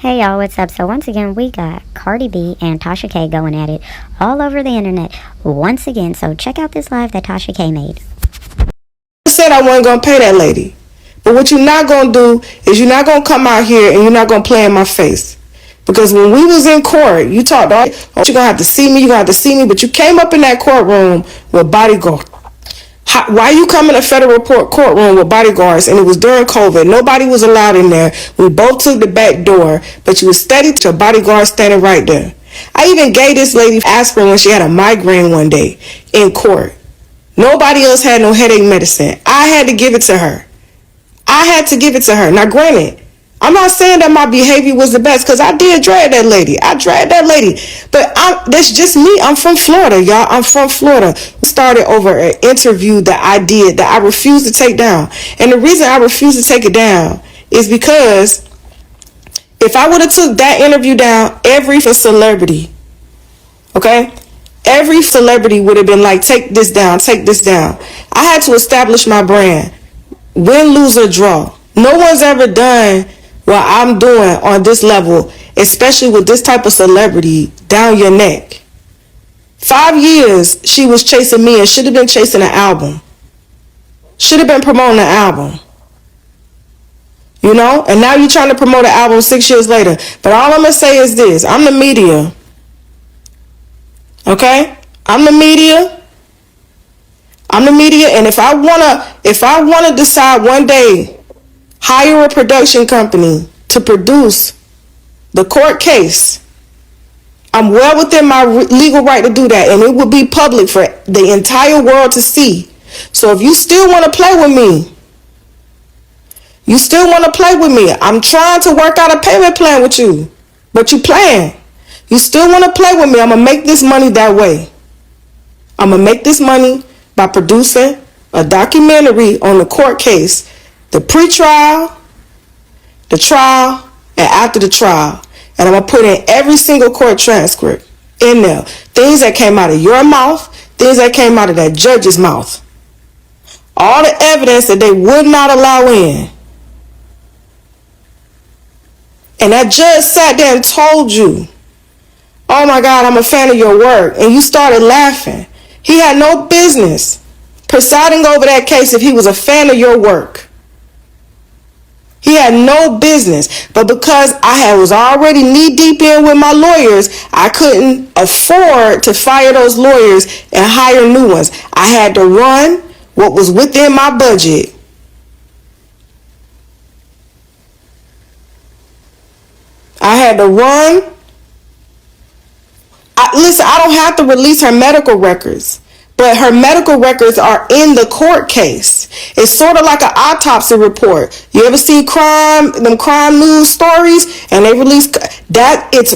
Hey y'all, what's up? So once again, we got Cardi B and Tasha K going at it all over the internet once again. So check out this live that Tasha K made. I said I wasn't going to pay that lady. But what you're not going to do is you're not going to come out here and you're not going to play in my face. Because when we was in court, you talked, oh, you're going to have to see me, you're going to have to see me. But you came up in that courtroom with bodyguards. Why you come in a federal courtroom with bodyguards, and it was during COVID? Nobody was allowed in there. We both took the back door, but you was steady to a bodyguard standing right there. I even gave this lady aspirin when she had a migraine one day in court. Nobody else had no headache medicine. I had to give it to her. Now, granted, I'm not saying that my behavior was the best, because I did drag that lady. But that's just me. I'm from Florida, y'all. I'm from Florida. We started over an interview that I did that I refused to take down. And the reason I refused to take it down is because if I would have took that interview down, every celebrity, okay? Every celebrity would have been like, take this down. I had to establish my brand. Win, lose, or draw. No one's ever done what I'm doing on this level, especially with this type of celebrity down your neck. 5 years she was chasing me and should have been chasing an album. Should have been promoting an album. You know? And now you're trying to promote an album 6 years later. But all I'm going to say is this. I'm the media. Okay? I'm the media. And if I wanna decide one day, hire a production company to produce the court case, I'm well within my legal right to do that, and it will be public for the entire world to see. So if you still want to play with me, I'm trying to work out a payment plan with you, but you playing. You still want to play with me, I'm going to make this money that way. I'm going to make this money by producing a documentary on the court case, the pre-trial, the trial, and after the trial. And I'm going to put in every single court transcript in there. Things that came out of your mouth, things that came out of that judge's mouth. All the evidence that they would not allow in. And that judge sat there and told you, oh my God, I'm a fan of your work. And you started laughing. He had no business presiding over that case if he was a fan of your work. He had no business. But because I was already knee deep in with my lawyers, I couldn't afford to fire those lawyers and hire new ones. I had to run what was within my budget. Listen, I don't have to release her medical records, but her medical records are in the court case. It's sort of like an autopsy report. You ever see crime news stories, and they release that? It's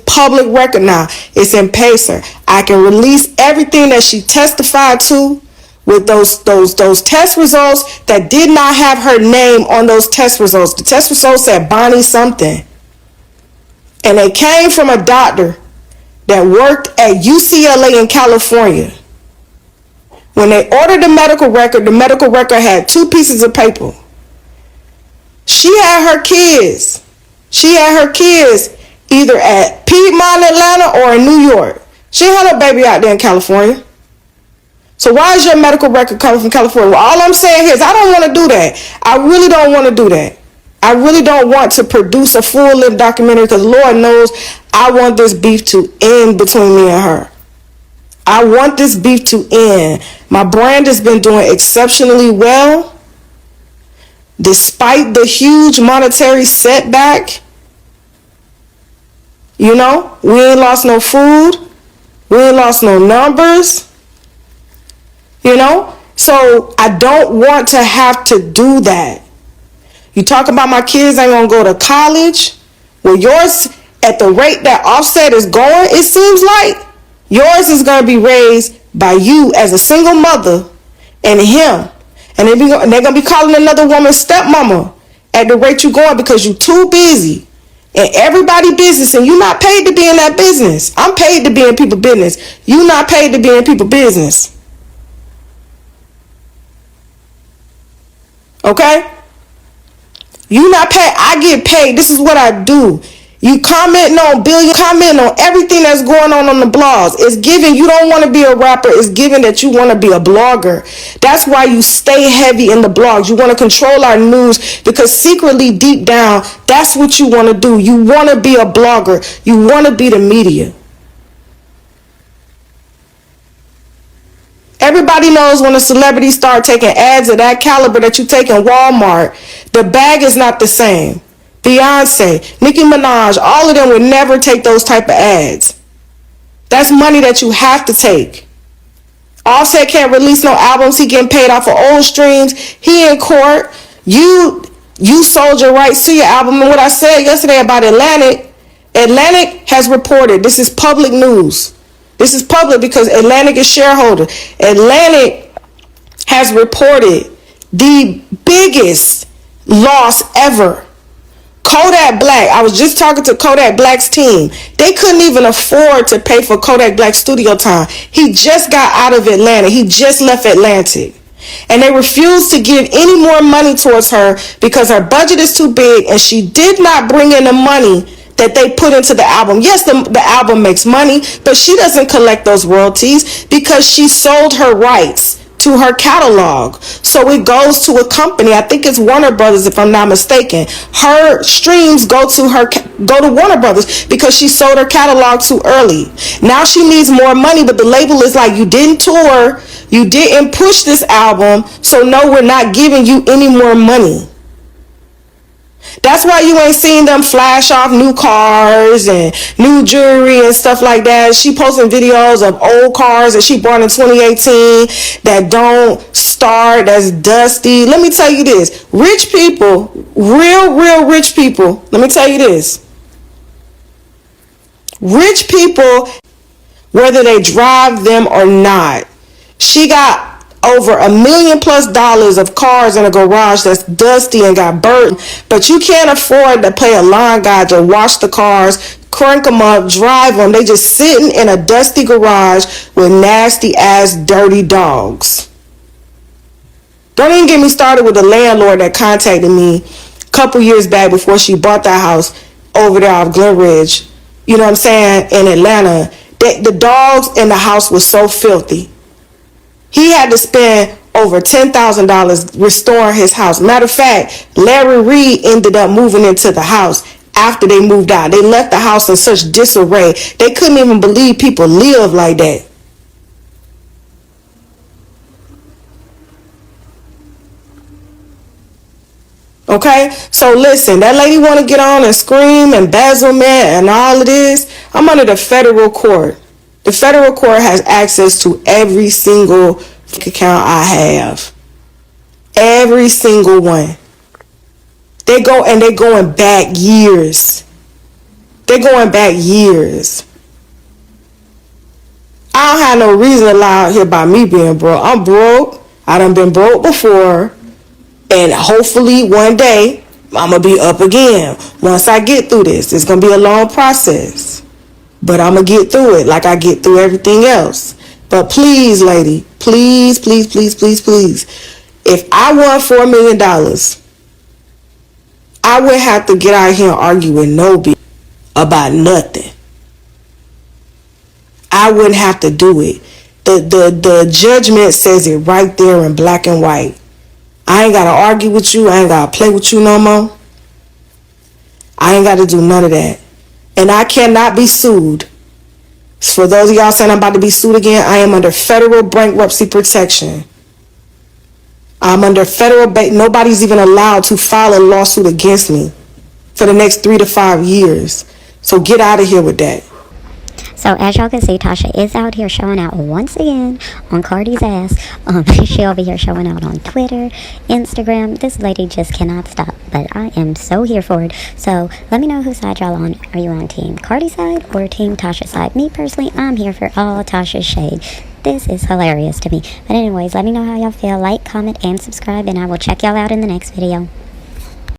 public record now. It's in Pacer. I can release everything that she testified to with those test results that did not have her name on those test results. The test results said Bonnie something. And they came from a doctor that worked at UCLA in California. When they ordered the medical record had 2 pieces of paper. She had her kids either at Piedmont, Atlanta, or in New York. She had her baby out there in California. So why is your medical record coming from California? Well, all I'm saying is I don't want to do that. I really don't want to do that. I really don't want to produce a full-length documentary, because Lord knows I want this beef to end between me and her. I want this beef to end. My brand has been doing exceptionally well. Despite the huge monetary setback, you know, we ain't lost no food. We ain't lost no numbers. You know, so I don't want to have to do that. You talk about my kids ain't gonna go to college. Well, yours, at the rate that Offset is going, it seems like yours is gonna be raised by you as a single mother and him. And they're gonna be calling another woman stepmama at the rate you're going, because you're too busy. And everybody business, and you're not paid to be in that business. I'm paid to be in people's business. You're not paid to be in people's business. Okay? You not paid. I get paid. This is what I do. You commenting on billion, commenting on everything that's going on the blogs. It's given you don't want to be a rapper. It's given that you want to be a blogger. That's why you stay heavy in the blogs. You want to control our news because secretly deep down, that's what you want to do. You want to be a blogger. You want to be the media. Everybody knows when a celebrity start taking ads of that caliber that you take in Walmart, the bag is not the same. Beyonce, Nicki Minaj, all of them would never take those type of ads. That's money that you have to take. Offset can't release no albums. He getting paid off of old streams. He in court. You sold your rights to your album. And what I said yesterday about Atlantic has reported. This is public news. This is public because Atlantic is shareholder. Atlantic has reported the biggest loss ever. Kodak Black, I was just talking to Kodak Black's team. They couldn't even afford to pay for Kodak Black's studio time. He just got out of Atlanta. He just left Atlantic. And they refused to give any more money towards her because her budget is too big and she did not bring in the money that they put into the album. Yes, the album makes money, but she doesn't collect those royalties because she sold her rights to her catalog. So it goes to a company. I think it's Warner Brothers, if I'm not mistaken. Her streams go to Warner Brothers because she sold her catalog too early. Now she needs more money, but the label is like, you didn't tour, you didn't push this album, so no, we're not giving you any more money. That's why you ain't seen them flash off new cars and new jewelry and stuff like that. She posting videos of old cars that she bought in 2018 that don't start, that's dusty. Let me tell you this. Rich people, real rich people, let me tell you this. Rich people, whether they drive them or not, she got over $1 million+ of cars in a garage that's dusty and got burnt, but you can't afford to pay a line guy to wash the cars, crank them up, drive them. They just sitting in a dusty garage with nasty ass dirty dogs. Don't even get me started with the landlord that contacted me a couple years back before she bought that house over there off Glen Ridge, you know what I'm saying, in Atlanta. The dogs in the house was so filthy. He had to spend over $10,000 restoring his house. Matter of fact, Larry Reed ended up moving into the house after they moved out. They left the house in such disarray. They couldn't even believe people live like that. Okay, so listen, that lady want to get on and scream embezzlement and all of this. I'm under the federal court. The federal court has access to every single account I have. Every single one. They're going back years. They're going back years. I don't have no reason to lie out here about me being broke. I'm broke. I done been broke before. And hopefully one day I'm going to be up again. Once I get through this, it's going to be a long process. But I'm going to get through it like I get through everything else. But please, lady, please. If I won $4 million, I wouldn't have to get out here and argue with nobody about nothing. I wouldn't have to do it. The judgment says it right there in black and white. I ain't got to argue with you. I ain't got to play with you no more. I ain't got to do none of that. And I cannot be sued. For those of y'all saying I'm about to be sued again, I am under federal bankruptcy protection. I'm under federal nobody's even allowed to file a lawsuit against me for the next 3 to 5 years. So get out of here with that. So as y'all can see, Tasha is out here showing out once again on Cardi's ass. She'll be here showing out on Twitter, Instagram. This lady just cannot stop. But I am so here for it. So let me know whose side y'all on. Are you on Team Cardi's side or Team Tasha's side? Me personally, I'm here for all Tasha's shade. This is hilarious to me. But anyways, let me know how y'all feel. Like, comment, and subscribe. And I will check y'all out in the next video.